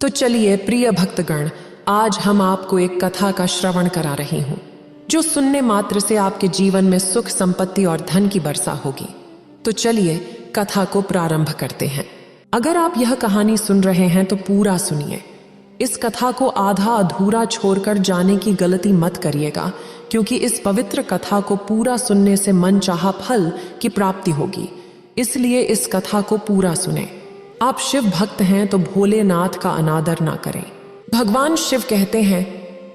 तो चलिए प्रिय भक्तगण, आज हम आपको एक कथा का श्रवण करा रही हूं जो सुनने मात्र से आपके जीवन में सुख, संपत्ति और धन की वर्षा होगी। तो चलिए कथा को प्रारंभ करते हैं। अगर आप यह कहानी सुन रहे हैं तो पूरा सुनिए। इस कथा को आधा अधूरा छोड़कर जाने की गलती मत करिएगा, क्योंकि इस पवित्र कथा को पूरा सुनने से मन चाहा फल की प्राप्ति होगी। इसलिए इस कथा को पूरा सुने। आप शिव भक्त हैं तो भोलेनाथ का अनादर ना करें। भगवान शिव कहते हैं,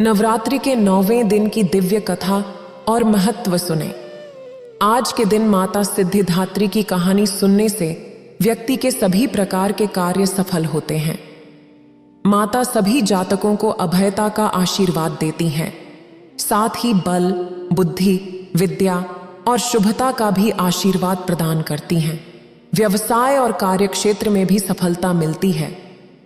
नवरात्रि के 9वें दिन की दिव्य कथा और महत्व सुने। आज के दिन माता सिद्धिदात्री की कहानी सुनने से व्यक्ति के सभी प्रकार के कार्य सफल होते हैं। माता सभी जातकों को अभयता का आशीर्वाद देती हैं, साथ ही बल, बुद्धि, विद्या और शुभता का भी आशीर्वाद प्रदान करती हैं। व्यवसाय और कार्यक्षेत्र में भी सफलता मिलती है।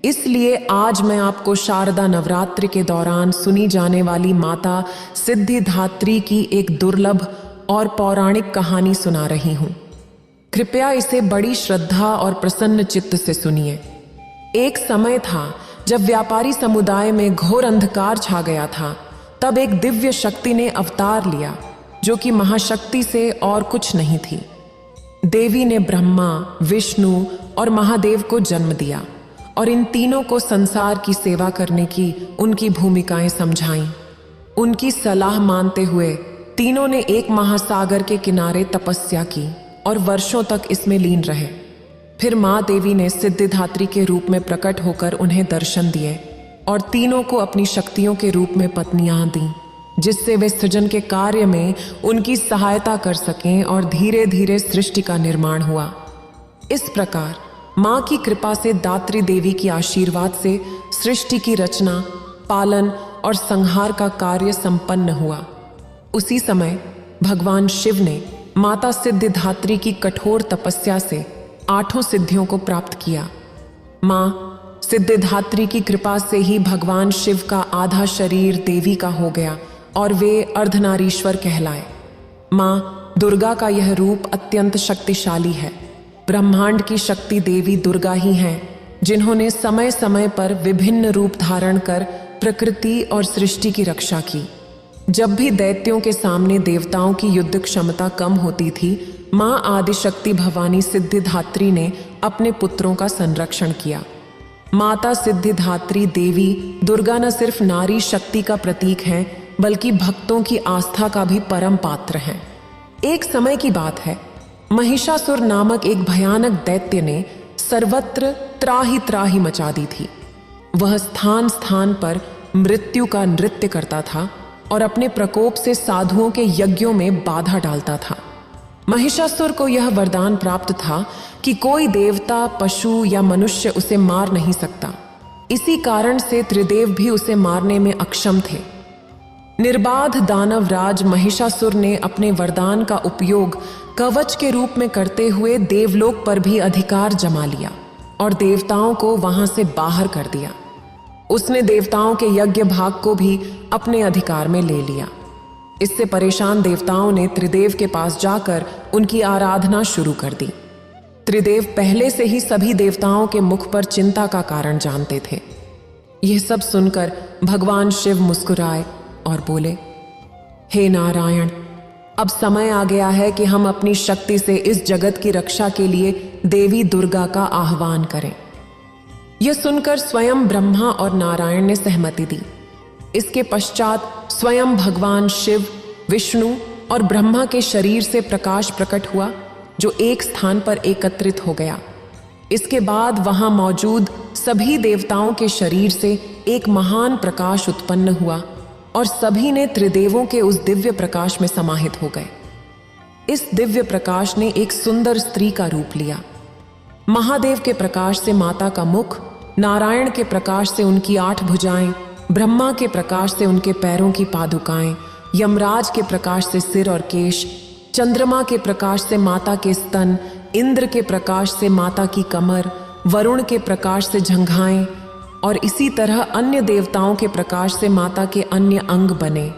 इसलिए आज मैं आपको शारदा नवरात्रि के दौरान सुनी जाने वाली माता सिद्धिदात्री की एक दुर्लभ और पौराणिक कहानी सुना रही हूं। कृपया इसे बड़ी श्रद्धा और प्रसन्न चित्त से सुनिए। एक समय था जब व्यापारी समुदाय में घोर अंधकार छा गया था। तब एक दिव्य शक्ति ने अवतार लिया, जो कि महाशक्ति से और कुछ नहीं थी। देवी ने ब्रह्मा, विष्णु और महादेव को जन्म दिया और इन तीनों को संसार की सेवा करने की उनकी भूमिकाएं समझाईं। उनकी सलाह मानते हुए तीनों ने एक महासागर के किनारे तपस्या की और वर्षों तक इसमें लीन रहे। फिर मां देवी ने सिद्धिदात्री के रूप में प्रकट होकर उन्हें दर्शन दिए और तीनों को अपनी शक्तियों के रूप में पत्नियां दी, जिससे वे सृजन के कार्य में उनकी सहायता कर सकें और धीरे धीरे सृष्टि का निर्माण हुआ। इस प्रकार मां की कृपा से दात्री देवी की आशीर्वाद से सृष्टि की रचना, पालन और संहार का कार्य संपन्न हुआ। उसी समय भगवान शिव ने माता सिद्धिदात्री की कठोर तपस्या से 8 सिद्धियों को प्राप्त किया। मां सिद्धिदात्री की कृपा से ही भगवान शिव का आधा शरीर देवी का हो गया और वे अर्धनारीश्वर कहलाए। मां दुर्गा का यह रूप अत्यंत शक्तिशाली है। ब्रह्मांड की शक्ति देवी दुर्गा ही हैं, जिन्होंने समय समय पर विभिन्न रूप धारण कर प्रकृति और सृष्टि की रक्षा की। जब भी दैत्यों के सामने देवताओं की युद्ध क्षमता कम होती थी, मां आदिशक्ति भवानी सिद्धिदात्री ने अपने पुत्रों का संरक्षण किया। माता सिद्धिदात्री देवी दुर्गा न सिर्फ नारी शक्ति का प्रतीक है, बल्कि भक्तों की आस्था का भी परम पात्र है। एक समय की बात है, महिषासुर नामक एक भयानक दैत्य ने सर्वत्र त्राही त्राही मचा दी थी। वह स्थान स्थान पर मृत्यु का नृत्य करता था और अपने प्रकोप से साधुओं के यज्ञों में बाधा डालता था। महिषासुर को यह वरदान प्राप्त था कि कोई देवता, पशु या मनुष्य उसे मार नहीं सकता। इसी कारण से त्रिदेव भी उसे मारने में अक्षम थे। निर्बाध दानव राज महिषासुर ने अपने वरदान का उपयोग कवच के रूप में करते हुए देवलोक पर भी अधिकार जमा लिया और देवताओं को वहां से बाहर कर दिया। उसने देवताओं के यज्ञ भाग को भी अपने अधिकार में ले लिया। इससे परेशान देवताओं ने त्रिदेव के पास जाकर उनकी आराधना शुरू कर दी। त्रिदेव पहले से ही सभी देवताओं के मुख पर चिंता का कारण जानते थे। यह सब सुनकर भगवान शिव मुस्कुराए और बोले, हे नारायण, अब समय आ गया है कि हम अपनी शक्ति से इस जगत की रक्षा के लिए देवी दुर्गा का आह्वान करें। यह सुनकर स्वयं ब्रह्मा और नारायण ने सहमति दी। इसके पश्चात स्वयं भगवान शिव, विष्णु और ब्रह्मा के शरीर से प्रकाश प्रकट हुआ, जो एक स्थान पर एकत्रित हो गया। इसके बाद वहां मौजूद सभी देवताओं के शरीर से एक महान प्रकाश उत्पन्न हुआ और सभी ने त्रिदेवों के उस दिव्य प्रकाश में समाहित हो गए। इस दिव्य प्रकाश ने एक सुंदर स्त्री का रूप लिया। महादेव के प्रकाश से माता का मुख, नारायण के प्रकाश से उनकी 8 भुजाएं, ब्रह्मा के प्रकाश से उनके पैरों की पादुकाएं, यमराज के प्रकाश से सिर और केश, चंद्रमा के प्रकाश से माता के स्तन, इंद्र के प्रकाश से माता की कमर, वरुण के प्रकाश से जंघाएं और इसी तरह अन्य देवताओं के प्रकाश से माता के अन्य अंग बने।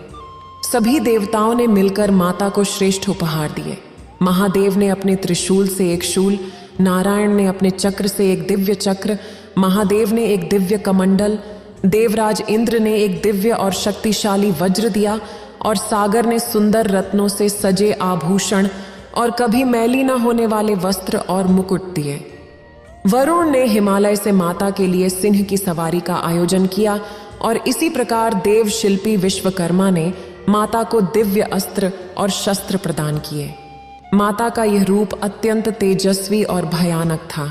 सभी देवताओं ने मिलकर माता को श्रेष्ठ उपहार दिए। महादेव ने अपने त्रिशूल से एक शूल, नारायण ने अपने चक्र से एक दिव्य चक्र, महादेव ने एक दिव्य कमंडल, देवराज इंद्र ने एक दिव्य और शक्तिशाली वज्र दिया और सागर ने सुंदर रत्नों से सजे आभूषण और कभी मैली न होने वाले वस्त्र और मुकुट दिए। वरुण ने हिमालय से माता के लिए सिंह की सवारी का आयोजन किया और इसी प्रकार देव शिल्पी विश्वकर्मा ने माता को दिव्य अस्त्र और शस्त्र प्रदान किए। माता का यह रूप अत्यंत तेजस्वी और भयानक था।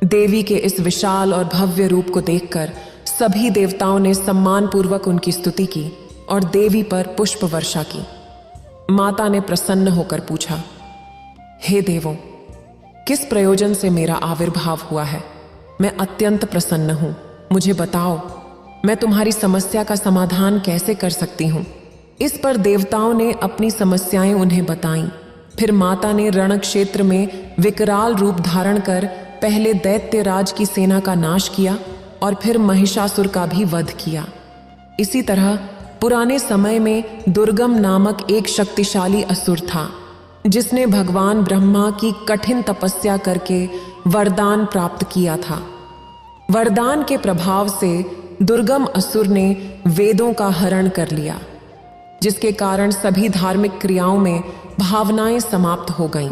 देवी के इस विशाल और भव्य रूप को देखकर सभी देवताओं ने सम्मानपूर्वक उनकी स्तुति की और देवी पर पुष्प वर्षा की। माता ने प्रसन्न होकर पूछा, हे देवों, किस प्रयोजन से मेरा आविर्भाव हुआ है? मैं अत्यंत प्रसन्न हूं। मुझे बताओ, मैं तुम्हारी समस्या का समाधान कैसे कर सकती हूं? इस पर देवताओं ने अपनी समस्याएं उन्हें बताईं। फिर माता ने रण क्षेत्र में विकराल रूप धारण कर पहले दैत्यराज की सेना का नाश किया और फिर महिषासुर का भी वध किया। इसी तरह पुराने समय में दुर्गम नामक एक शक्तिशाली असुर था, जिसने भगवान ब्रह्मा की कठिन तपस्या करके वरदान प्राप्त किया था। वरदान के प्रभाव से दुर्गम असुर ने वेदों का हरण कर लिया, जिसके कारण सभी धार्मिक क्रियाओं में भावनाएं समाप्त हो गईं।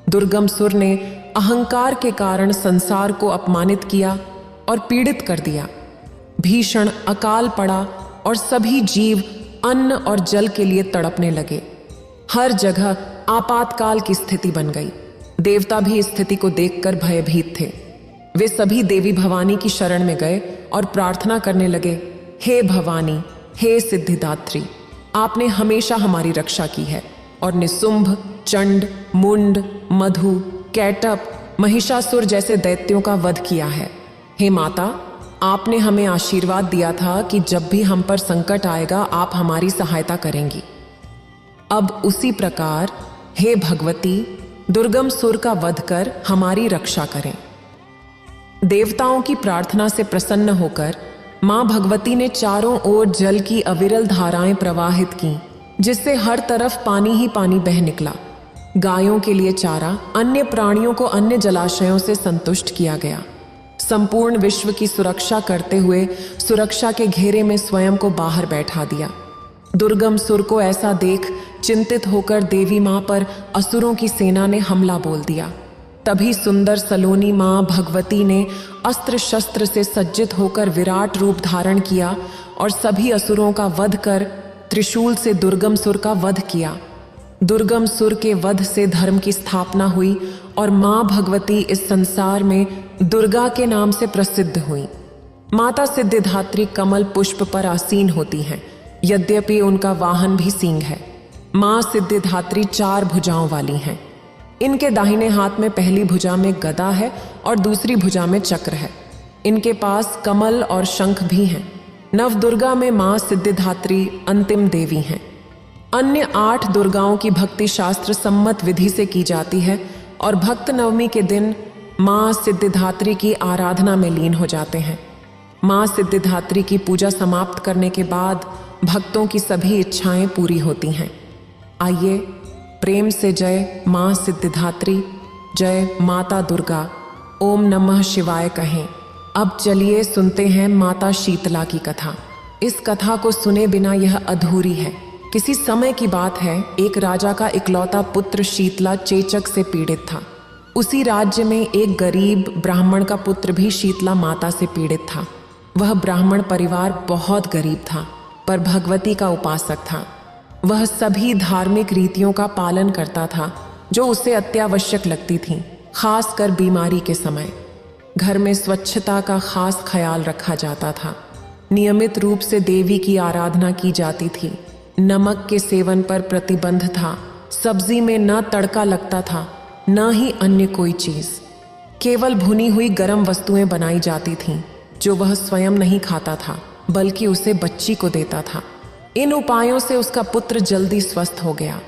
दुर्गम सुर ने अहंकार के कारण संसार को अपमानित किया और पीड़ित कर दिया। भीषण अकाल पड़ा और सभी जीव अन्न और जल के लिए तड़पने लगे। हर जगह आपातकाल की स्थिति बन गई। देवता भी इस स्थिति को देखकर भयभीत थे। वे सभी देवी भवानी की शरण में गए और प्रार्थना करने लगे, हे भवानी, हे सिद्धिदात्री, आपने हमेशा हमारी रक्षा की है और निशुंभ, चंड, मुंड, मधु, कैटप, महिषासुर जैसे दैत्यों का वध किया है। हे माता, आपने हमें आशीर्वाद दिया था कि जब भी हम पर संकट आएगा आप हमारी सहायता करेंगी। अब उसी प्रकार हे भगवती, दुर्गम सुर का वध कर हमारी रक्षा करें। देवताओं की प्रार्थना से प्रसन्न होकर मां भगवती ने चारों ओर जल की अविरल धाराएं प्रवाहित की, जिससे हर तरफ पानी ही पानी बह निकला। गायों के लिए चारा, अन्य प्राणियों को अन्य जलाशयों से संतुष्ट किया गया। संपूर्ण विश्व की सुरक्षा करते हुए सुरक्षा के घेरे में स्वयं को बाहर बैठा दिया। दुर्गम सुर को ऐसा देख चिंतित होकर देवी मां पर असुरों की सेना ने हमला बोल दिया। तभी सुंदर सलोनी मां भगवती ने अस्त्र शस्त्र से सज्जित होकर विराट रूप धारण किया और सभी असुरों का वध कर त्रिशूल से दुर्गम सुर का वध किया। दुर्गम सुर के वध से धर्म की स्थापना हुई और मां भगवती इस संसार में दुर्गा के नाम से प्रसिद्ध हुई। माता सिद्धिदात्री कमल पुष्प पर आसीन होती हैं, यद्यपि उनका वाहन भी सींग है। मां सिद्धिदात्री 4 भुजाओं वाली हैं। इनके दाहिने हाथ में पहली भुजा में गदा है और दूसरी भुजा में चक्र है। इनके पास कमल और शंख भी हैं। नवदुर्गा में मां सिद्धिदात्री अंतिम देवी हैं। अन्य 8 दुर्गाओं की भक्ति शास्त्र सम्मत विधि से की जाती है और भक्त नवमी के दिन मां सिद्धिदात्री की आराधना में लीन हो जाते हैं। मां सिद्धिदात्री की पूजा समाप्त करने के बाद भक्तों की सभी इच्छाएं पूरी होती हैं। आइए प्रेम से जय मां सिद्धिदात्री, जय माता दुर्गा, ओम नमः शिवाय कहें। अब चलिए सुनते हैं माता शीतला की कथा। इस कथा को सुने बिना यह अधूरी है। किसी समय की बात है, एक राजा का इकलौता पुत्र शीतला चेचक से पीड़ित था। उसी राज्य में एक गरीब ब्राह्मण का पुत्र भी शीतला माता से पीड़ित था। वह ब्राह्मण परिवार बहुत गरीब था, पर भगवती का उपासक था। वह सभी धार्मिक रीतियों का पालन करता था जो उसे अत्यावश्यक लगती थीं, खासकर बीमारी के समय। घर में स्वच्छता का खास ख्याल रखा जाता था। नियमित रूप से देवी की आराधना की जाती थी। नमक के सेवन पर प्रतिबंध था। सब्जी में न तड़का लगता था, न ही अन्य कोई चीज। केवल भुनी हुई गर्म वस्तुएं बनाई जाती थीं, जो वह स्वयं नहीं खाता था, बल्कि उसे बच्ची को देता था। इन उपायों से उसका पुत्र जल्दी स्वस्थ हो गया।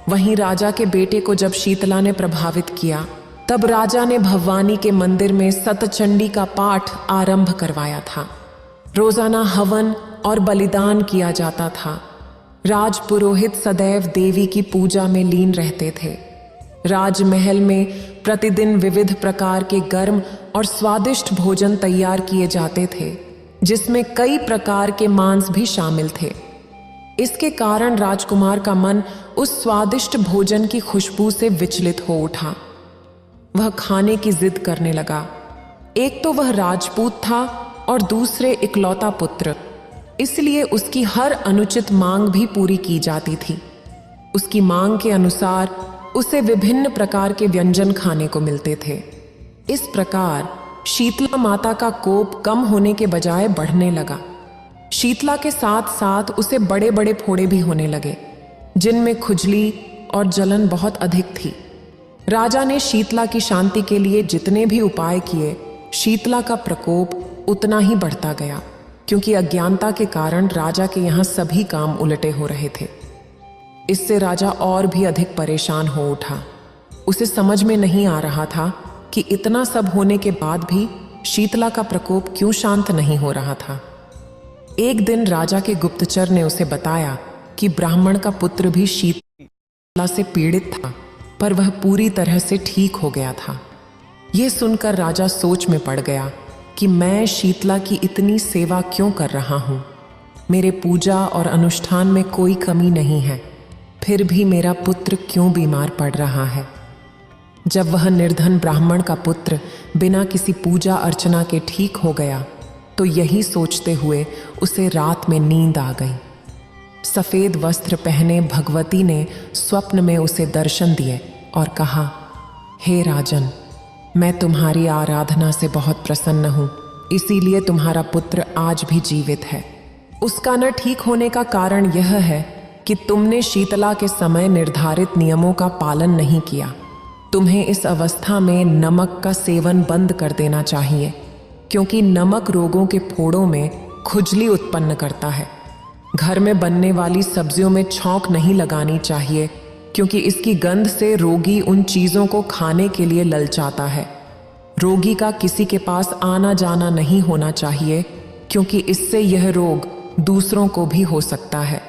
वहीं राजा के बेटे को जब शीतला ने प्रभावित किया, तब राजा ने भवानी के मंदिर में सतचंडी का पाठ आरंभ करवाया था। रोजाना हवन और बलिदान किया जाता था। राजपुरोहित सदैव देवी की पूजा में लीन रहते थे। राजमहल में प्रतिदिन विविध प्रकार के गर्म और स्वादिष्ट भोजन तैयार किए जाते थे, जिसमें कई प्रकार के मांस भी शामिल थे। इसके कारण राजकुमार का मन उस स्वादिष्ट भोजन की खुशबू से विचलित हो उठा। वह खाने की जिद करने लगा। एक तो वह राजपूत था और दूसरे इकलौता पुत्र, इसलिए उसकी हर अनुचित मांग भी पूरी की जाती थी। उसकी मांग के अनुसार उसे विभिन्न प्रकार के व्यंजन खाने को मिलते थे। इस प्रकार शीतला माता का कोप कम होने के बजाय बढ़ने लगा। शीतला के साथ साथ उसे बड़े बड़े फोड़े भी होने लगे, जिनमें खुजली और जलन बहुत अधिक थी। राजा ने शीतला की शांति के लिए जितने भी उपाय किए, शीतला का प्रकोप उतना ही बढ़ता गया, क्योंकि अज्ञानता के कारण राजा के यहाँ सभी काम उलटे हो रहे थे। इससे राजा और भी अधिक परेशान हो उठा। उसे समझ में नहीं आ रहा था कि इतना सब होने के बाद भी शीतला का प्रकोप क्यों शांत नहीं हो रहा था। एक दिन राजा के गुप्तचर ने उसे बताया कि ब्राह्मण का पुत्र भी शीतला से पीड़ित था, पर वह पूरी तरह से ठीक हो गया था। यह सुनकर राजा सोच में पड़ गया कि मैं शीतला की इतनी सेवा क्यों कर रहा हूं। मेरे पूजा और अनुष्ठान में कोई कमी नहीं है, फिर भी मेरा पुत्र क्यों बीमार पड़ रहा है। जब वह निर्धन ब्राह्मण का पुत्र बिना किसी पूजा अर्चना के ठीक हो गया, तो यही सोचते हुए उसे रात में नींद आ गई। सफेद वस्त्र पहने भगवती ने स्वप्न में उसे दर्शन दिए और कहा, हे राजन, मैं तुम्हारी आराधना से बहुत प्रसन्न हूं, इसीलिए तुम्हारा पुत्र आज भी जीवित है। उसका न ठीक होने का कारण यह है कि तुमने शीतला के समय निर्धारित नियमों का पालन नहीं किया। तुम्हें इस अवस्था में नमक का सेवन बंद कर देना चाहिए, क्योंकि नमक रोगों के फोड़ों में खुजली उत्पन्न करता है। घर में बनने वाली सब्जियों में छौंक नहीं लगानी चाहिए, क्योंकि इसकी गंध से रोगी उन चीजों को खाने के लिए ललचाता है। रोगी का किसी के पास आना जाना नहीं होना चाहिए, क्योंकि इससे यह रोग दूसरों को भी हो सकता है।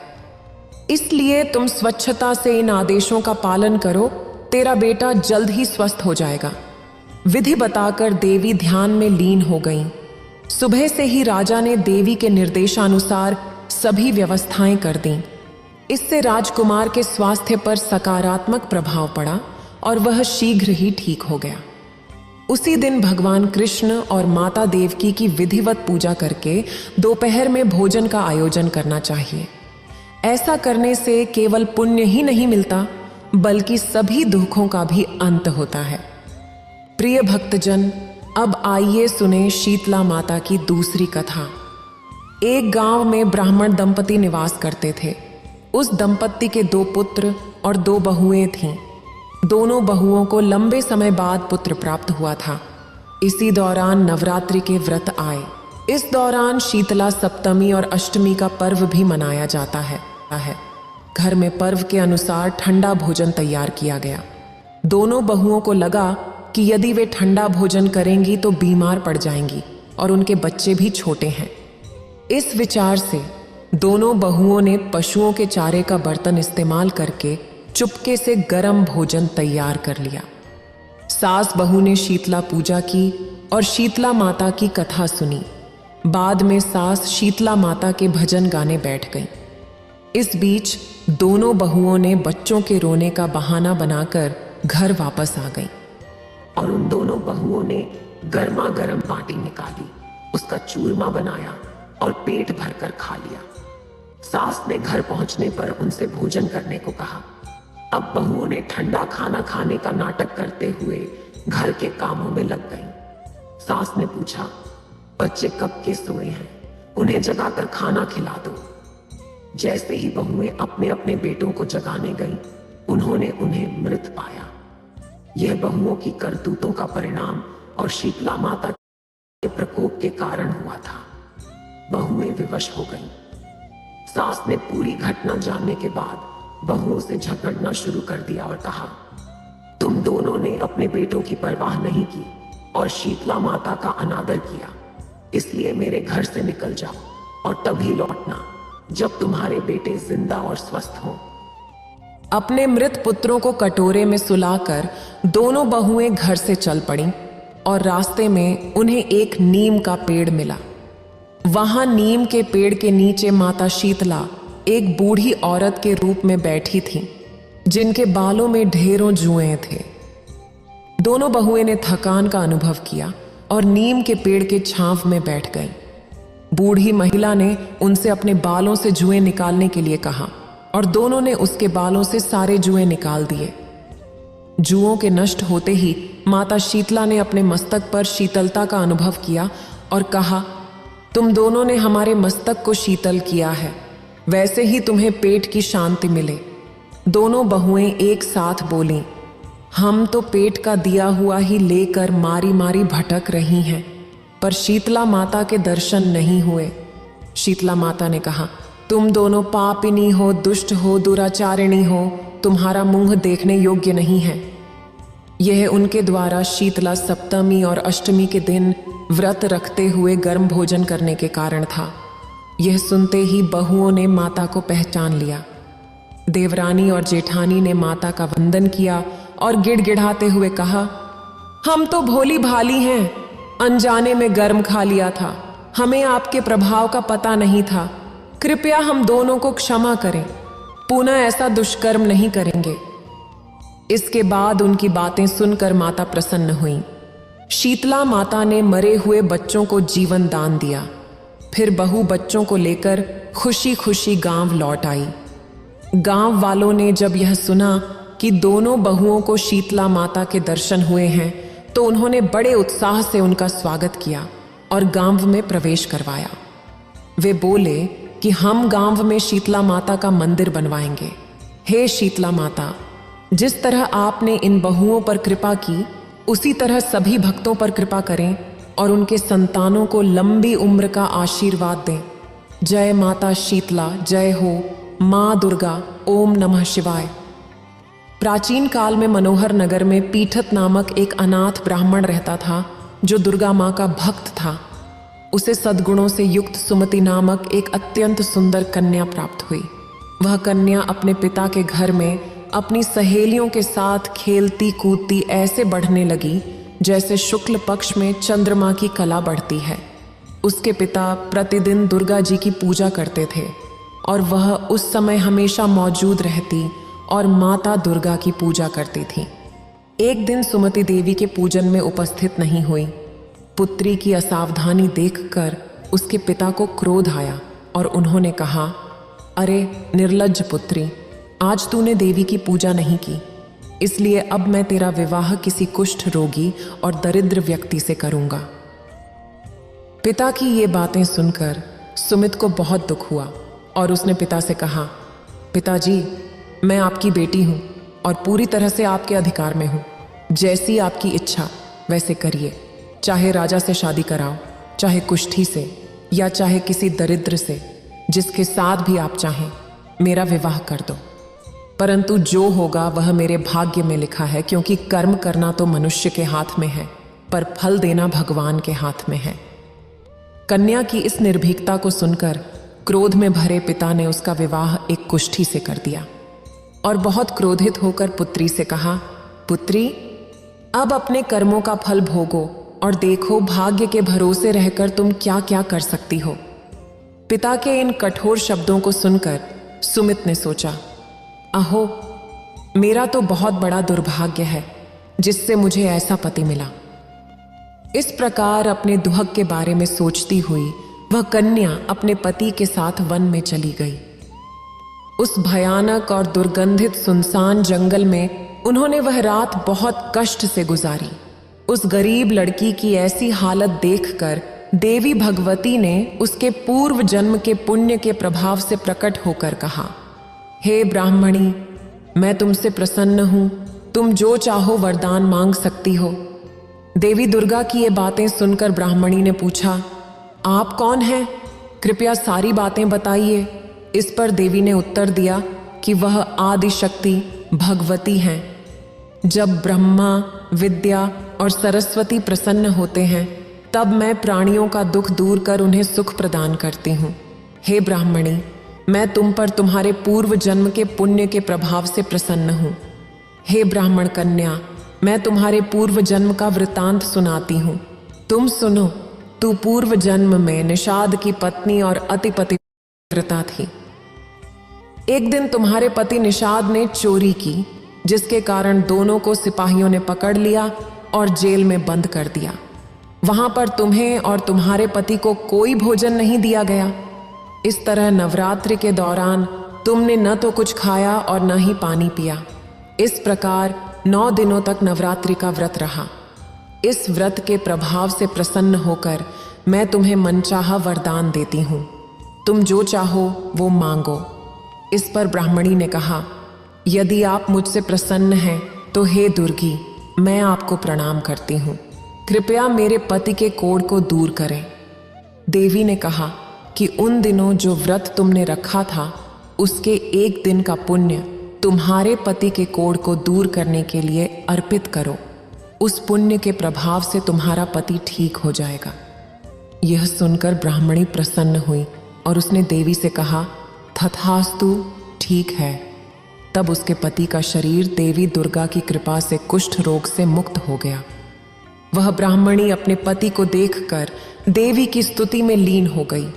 इसलिए तुम स्वच्छता से इन आदेशों का पालन करो, तेरा बेटा जल्द ही स्वस्थ हो जाएगा। विधि बताकर देवी ध्यान में लीन हो गईं। सुबह से ही राजा ने देवी के निर्देशानुसार सभी व्यवस्थाएं कर दीं। इससे राजकुमार के स्वास्थ्य पर सकारात्मक प्रभाव पड़ा और वह शीघ्र ही ठीक हो गया। उसी दिन भगवान कृष्ण और माता देवकी की विधिवत पूजा करके दोपहर में भोजन का आयोजन करना चाहिए। ऐसा करने से केवल पुण्य ही नहीं मिलता, बल्कि सभी दुखों का भी अंत होता है। प्रिय भक्तजन, अब आइए सुने शीतला माता की दूसरी कथा। एक गांव में ब्राह्मण दंपति निवास करते थे। उस दंपत्ति के 2 पुत्र और 2 बहुएं थीं। दोनों बहुओं को लंबे समय बाद पुत्र प्राप्त हुआ था। इसी दौरान नवरात्रि के व्रत आए। इस दौरान शीतला सप्तमी और अष्टमी का पर्व भी मनाया जाता है। घर में पर्व के अनुसार ठंडा भोजन तैयार किया गया। दोनों बहुओं को लगा कि यदि वे ठंडा भोजन करेंगी तो बीमार पड़ जाएंगी और उनके बच्चे भी छोटे हैं। इस विचार से दोनों बहुओं ने पशुओं के चारे का बर्तन इस्तेमाल करके चुपके से गर्म भोजन तैयार कर लिया। सास बहू ने शीतला पूजा की और शीतला माता की कथा सुनी। बाद में सास शीतला माता के भजन गाने बैठ गई। इस बीच दोनों बहुओं ने बच्चों के रोने का बहाना बनाकर घर वापस आ गईं और उन दोनों बहुओं ने गर्मा गर्म बाटी निकाली, उसका चूरमा बनाया और पेट भरकर खा लिया। सास ने घर पहुंचने पर उनसे भोजन करने को कहा। अब बहुओं ने ठंडा खाना खाने का नाटक करते हुए घर के कामों में लग गईं। सास ने पूछा, बच्चे कब के सोए हैं, उन्हें जगाकर खाना खिला दो। जैसे ही बहुएं अपने अपने बेटों को जगाने गईं, उन्होंने उन्हें मृत पाया। यह बहुओं की करतूतों का परिणाम और शीतला माता के प्रकोप के कारण हुआ था। बहुएं विवश हो गईं। सास ने पूरी घटना जानने के बाद बहुओं से झगड़ना शुरू कर दिया और कहा, तुम दोनों ने अपने बेटों की परवाह नहीं की और शीतला माता का अनादर किया, इसलिए मेरे घर से निकल जाओ और तभी लौटना जब तुम्हारे बेटे जिंदा और स्वस्थ हों। अपने मृत पुत्रों को कटोरे में सुलाकर दोनों बहुएं घर से चल पड़ीं। और रास्ते में उन्हें एक नीम का पेड़ मिला। वहां नीम के पेड़ के नीचे माता शीतला एक बूढ़ी औरत के रूप में बैठी थी, जिनके बालों में ढेरों जुएं थे। दोनों बहुएं ने थकान का अनुभव किया और नीम के पेड़ के छांव में बैठ गई। बूढ़ी महिला ने उनसे अपने बालों से जुएं निकालने के लिए कहा और दोनों ने उसके बालों से सारे जुएं निकाल दिए। जुओं के नष्ट होते ही माता शीतला ने अपने मस्तक पर शीतलता का अनुभव किया और कहा, तुम दोनों ने हमारे मस्तक को शीतल किया है, वैसे ही तुम्हें पेट की शांति मिले। दोनों बहुएं एक साथ बोलीं, हम तो पेट का दिया हुआ ही लेकर मारी मारी भटक रही हैं, पर शीतला माता के दर्शन नहीं हुए। शीतला माता ने कहा, तुम दोनों पापिनी हो, दुष्ट हो, दुराचारिणी हो, तुम्हारा मुंह देखने योग्य नहीं है। यह उनके द्वारा शीतला सप्तमी और अष्टमी के दिन व्रत रखते हुए गर्म भोजन करने के कारण था। यह सुनते ही बहुओं ने माता को पहचान लिया। देवरानी और जेठानी ने माता का वंदन किया और गिड़गिड़ाते हुए कहा, हम तो भोली भाली हैं, अनजाने में गर्म खा लिया था, हमें आपके प्रभाव का पता नहीं था। कृपया हम दोनों को क्षमा करें, पुनः ऐसा दुष्कर्म नहीं करेंगे। इसके बाद उनकी बातें सुनकर माता प्रसन्न हुई। शीतला माता ने मरे हुए बच्चों को जीवन दान दिया। फिर बहू बच्चों को लेकर खुशी खुशी गांव लौट आई। गांव वालों ने जब यह सुना कि दोनों बहुओं को शीतला माता के दर्शन हुए हैं, तो उन्होंने बड़े उत्साह से उनका स्वागत किया और गांव में प्रवेश करवाया। वे बोले कि हम गांव में शीतला माता का मंदिर बनवाएंगे। हे शीतला माता, जिस तरह आपने इन बहुओं पर कृपा की, उसी तरह सभी भक्तों पर कृपा करें और उनके संतानों को लंबी उम्र का आशीर्वाद दें। जय माता शीतला, जय हो माँ दुर्गा, ओम नमः शिवाय। प्राचीन काल में मनोहर नगर में पीठत नामक एक अनाथ ब्राह्मण रहता था, जो दुर्गा माँ का भक्त था। उसे सद्गुणों से युक्त सुमति नामक एक अत्यंत सुंदर कन्या प्राप्त हुई। वह कन्या अपने पिता के घर में अपनी सहेलियों के साथ खेलती कूदती ऐसे बढ़ने लगी जैसे शुक्ल पक्ष में चंद्रमा की कला बढ़ती है। उसके पिता प्रतिदिन दुर्गा जी की पूजा करते थे और वह उस समय हमेशा मौजूद रहती और माता दुर्गा की पूजा करती थी। एक दिन सुमति देवी के पूजन में उपस्थित नहीं हुई। पुत्री की असावधानी देखकर उसके पिता को क्रोध आया और उन्होंने कहा, अरे निर्लज्ज पुत्री, आज तूने देवी की पूजा नहीं की, इसलिए अब मैं तेरा विवाह किसी कुष्ठ रोगी और दरिद्र व्यक्ति से करूंगा। पिता की ये बातें सुनकर सुमित को बहुत दुख हुआ और उसने पिता से कहा, पिताजी, मैं आपकी बेटी हूं और पूरी तरह से आपके अधिकार में हूं। जैसी आपकी इच्छा वैसे करिए, चाहे राजा से शादी कराओ, चाहे कुष्ठी से, या चाहे किसी दरिद्र से, जिसके साथ भी आप चाहें मेरा विवाह कर दो। परंतु जो होगा वह मेरे भाग्य में लिखा है, क्योंकि कर्म करना तो मनुष्य के हाथ में है, पर फल देना भगवान के हाथ में है। कन्या की इस निर्भीकता को सुनकर क्रोध में भरे पिता ने उसका विवाह एक कुष्ठी से कर दिया और बहुत क्रोधित होकर पुत्री से कहा, पुत्री, अब अपने कर्मों का फल भोगो और देखो भाग्य के भरोसे रहकर तुम क्या क्या कर सकती हो। पिता के इन कठोर शब्दों को सुनकर सुमित ने सोचा, अहो, मेरा तो बहुत बड़ा दुर्भाग्य है जिससे मुझे ऐसा पति मिला। इस प्रकार अपने दुहक के बारे में सोचती हुई वह कन्या अपने पति के साथ वन में चली गई। उस भयानक और दुर्गंधित सुनसान जंगल में उन्होंने वह रात बहुत कष्ट से गुजारी। उस गरीब लड़की की ऐसी हालत देखकर देवी भगवती ने उसके पूर्व जन्म के पुण्य के प्रभाव से प्रकट होकर कहा, हे ब्राह्मणी, मैं तुमसे प्रसन्न हूं, तुम जो चाहो वरदान मांग सकती हो। देवी दुर्गा की ये बातें सुनकर ब्राह्मणी ने पूछा, आप कौन हैं? कृपया सारी बातें बताइए। इस पर देवी ने उत्तर दिया कि वह आदि शक्ति भगवती हैं। जब ब्रह्मा, विद्या और सरस्वती प्रसन्न होते हैं, तब मैं प्राणियों का दुख दूर कर उन्हें सुख प्रदान करती हूँ। हे ब्राह्मणी, मैं तुम पर तुम्हारे पूर्व जन्म के पुण्य के प्रभाव से प्रसन्न हूँ। हे ब्राह्मण कन्या, मैं तुम्हारे पूर्व जन्म का वृतांत सुनाती हूँ। तुम सुनो। तू पूर्व जन्म में निषाद की पत्नी और अति पतिव्रता थी। एक दिन तुम्हारे पति निषाद ने चोरी की, जिसके कारण दोनों को सिपाहियों ने पकड़ लिया और जेल में बंद कर दिया। वहां पर तुम्हें और तुम्हारे पति को कोई भोजन नहीं दिया गया। इस तरह नवरात्रि के दौरान तुमने न तो कुछ खाया और न ही पानी पिया। इस प्रकार 9 दिनों तक नवरात्रि का व्रत रहा। इस व्रत के प्रभाव से प्रसन्न होकर मैं तुम्हें मनचाहा वरदान देती हूँ। तुम जो चाहो वो मांगो। इस पर ब्राह्मणी ने कहा, यदि आप मुझसे प्रसन्न हैं तो हे दुर्गी, मैं आपको प्रणाम करती हूँ। कृपया मेरे पति के कोढ़ को दूर करें। देवी ने कहा कि उन दिनों जो व्रत तुमने रखा था उसके 1 दिन का पुण्य तुम्हारे पति के कोढ़ को दूर करने के लिए अर्पित करो। उस पुण्य के प्रभाव से तुम्हारा पति ठीक हो जाएगा। यह सुनकर ब्राह्मणी प्रसन्न हुई और उसने देवी से कहा, तथास्तु, ठीक है। तब उसके पति का शरीर देवी दुर्गा की कृपा से कुष्ठ रोग से मुक्त हो गया। वह ब्राह्मणी अपने पति को देखकर देवी की स्तुति में लीन हो गई।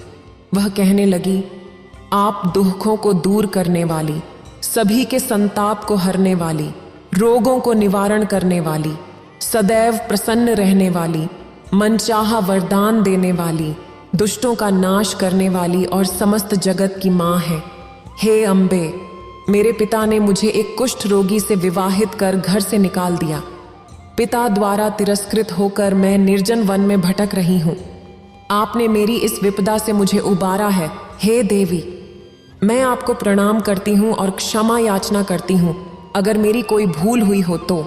वह कहने लगी, आप दुखों को दूर करने वाली, सभी के संताप को हरने वाली, रोगों को निवारण करने वाली, सदैव प्रसन्न रहने वाली, मनचाहा वरदान देने वाली, दुष्टों का नाश करने वाली और समस्त जगत की मां है। हे अम्बे, मेरे पिता ने मुझे एक कुष्ठ रोगी से विवाहित कर घर से निकाल दिया। पिता द्वारा तिरस्कृत होकर मैं निर्जन वन में भटक रही हूँ। आपने मेरी इस विपदा से मुझे उबारा है। हे देवी, मैं आपको प्रणाम करती हूँ और क्षमा याचना करती हूँ अगर मेरी कोई भूल हुई हो तो।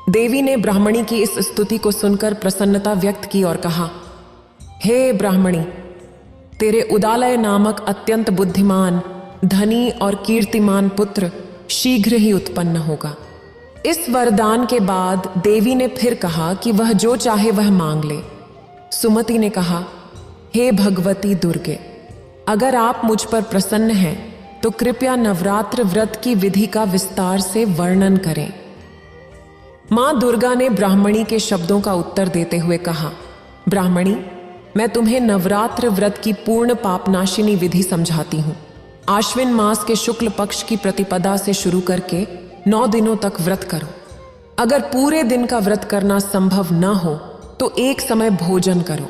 देवी ने ब्राह्मणी की इस स्तुति को सुनकर प्रसन्नता व्यक्त की और कहा, हे ब्राह्मणी, तेरे उदालय नामक अत्यंत बुद्धिमान, धनी और कीर्तिमान पुत्र शीघ्र ही उत्पन्न होगा। इस वरदान के बाद देवी ने फिर कहा कि वह जो चाहे वह मांग ले। सुमति ने कहा, हे भगवती दुर्गे, अगर आप मुझ पर प्रसन्न हैं तो कृपया नवरात्र व्रत की विधि का विस्तार से वर्णन करें। मां दुर्गा ने ब्राह्मणी के शब्दों का उत्तर देते हुए कहा, ब्राह्मणी, मैं तुम्हें नवरात्र व्रत की पूर्ण पापनाशिनी विधि समझाती हूँ। आश्विन मास के शुक्ल पक्ष की प्रतिपदा से शुरू करके 9 दिनों तक व्रत करो। अगर पूरे दिन का व्रत करना संभव न हो तो एक समय भोजन करो।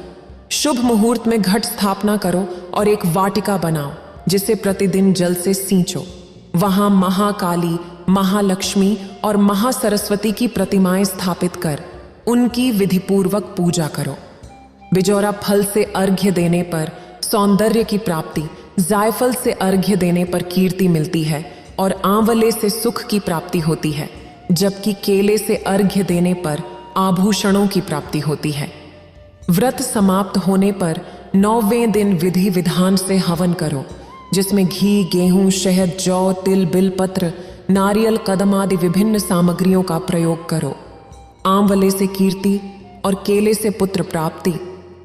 शुभ मुहूर्त में घट स्थापना करो और एक वाटिका बनाओ जिसे प्रतिदिन जल से सींचो। वहां महाकाली, महालक्ष्मी और महासरस्वती की प्रतिमाएं स्थापित कर उनकी विधिपूर्वक पूजा करो। बिजौरा फल से अर्घ्य देने पर सौंदर्य की प्राप्ति, जायफल से अर्घ्य देने पर कीर्ति मिलती है और आंवले से सुख की प्राप्ति होती है, जबकि केले से अर्घ्य देने पर आभूषणों की प्राप्ति होती है। व्रत समाप्त होने पर 9वें दिन विधि विधान से हवन करो, जिसमें घी, गेहूं, शहद, जौ, तिल, बिलपत्र, नारियल, कदम आदि विभिन्न सामग्रियों का प्रयोग करो। आंवले से कीर्ति और केले से पुत्र प्राप्ति,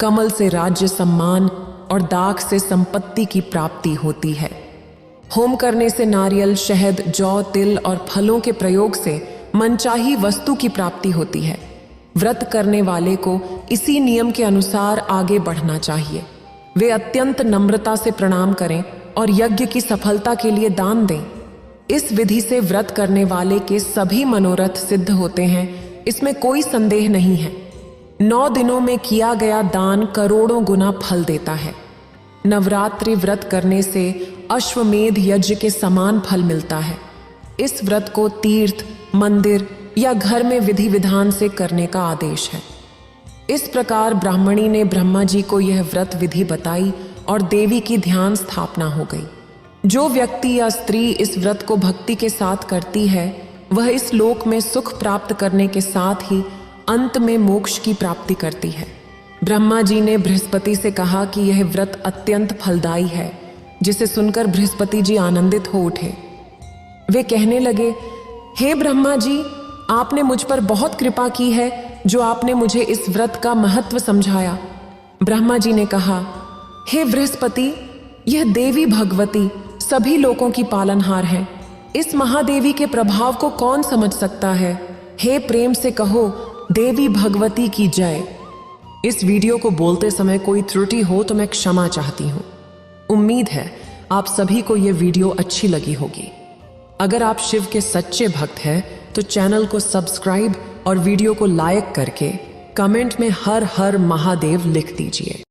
कमल से राज्य सम्मान और दाख से संपत्ति की प्राप्ति होती है। होम करने से नारियल, शहद, जौ, तिल और फलों के प्रयोग से मनचाही वस्तु की प्राप्ति होती है। व्रत करने वाले को इसी नियम के अनुसार आगे बढ़ना चाहिए। वे अत्यंत नम्रता से प्रणाम करें और यज्ञ की सफलता के लिए दान दें। इस विधि से व्रत करने वाले के सभी मनोरथ सिद्ध होते हैं, इसमें कोई संदेह नहीं है। 9 दिनों में किया गया दान करोड़ों गुना फल देता है। नवरात्रि व्रत करने से अश्वमेध यज्ञ के समान फल मिलता है। इस व्रत को तीर्थ, मंदिर या घर में विधि विधान से करने का आदेश है। इस प्रकार ब्राह्मणी ने ब्रह्मा जी को यह व्रत विधि बताई और देवी की ध्यान स्थापना हो गई। जो व्यक्ति या स्त्री इस व्रत को भक्ति के साथ करती है, वह इस लोक में सुख प्राप्त करने के साथ ही अंत में मोक्ष की प्राप्ति करती है। ब्रह्मा जी ने बृहस्पति से कहा कि यह व्रत अत्यंत फलदायी है, जिसे सुनकर बृहस्पति जी आनंदित हो उठे। वे कहने लगे, हे ब्रह्मा जी, आपने मुझ पर बहुत कृपा की है जो आपने मुझे इस व्रत का महत्व समझाया। ब्रह्मा जी ने कहा, हे बृहस्पति, यह देवी भगवती सभी लोगों की पालनहार है। इस महादेवी के प्रभाव को कौन समझ सकता है। हे प्रेम से कहो देवी भगवती की जय। इस वीडियो को बोलते समय कोई त्रुटि हो तो मैं क्षमा चाहती हूँ। उम्मीद है आप सभी को यह वीडियो अच्छी लगी होगी। अगर आप शिव के सच्चे भक्त हैं तो चैनल को सब्सक्राइब और वीडियो को लाइक करके कमेंट में हर हर महादेव लिख दीजिए।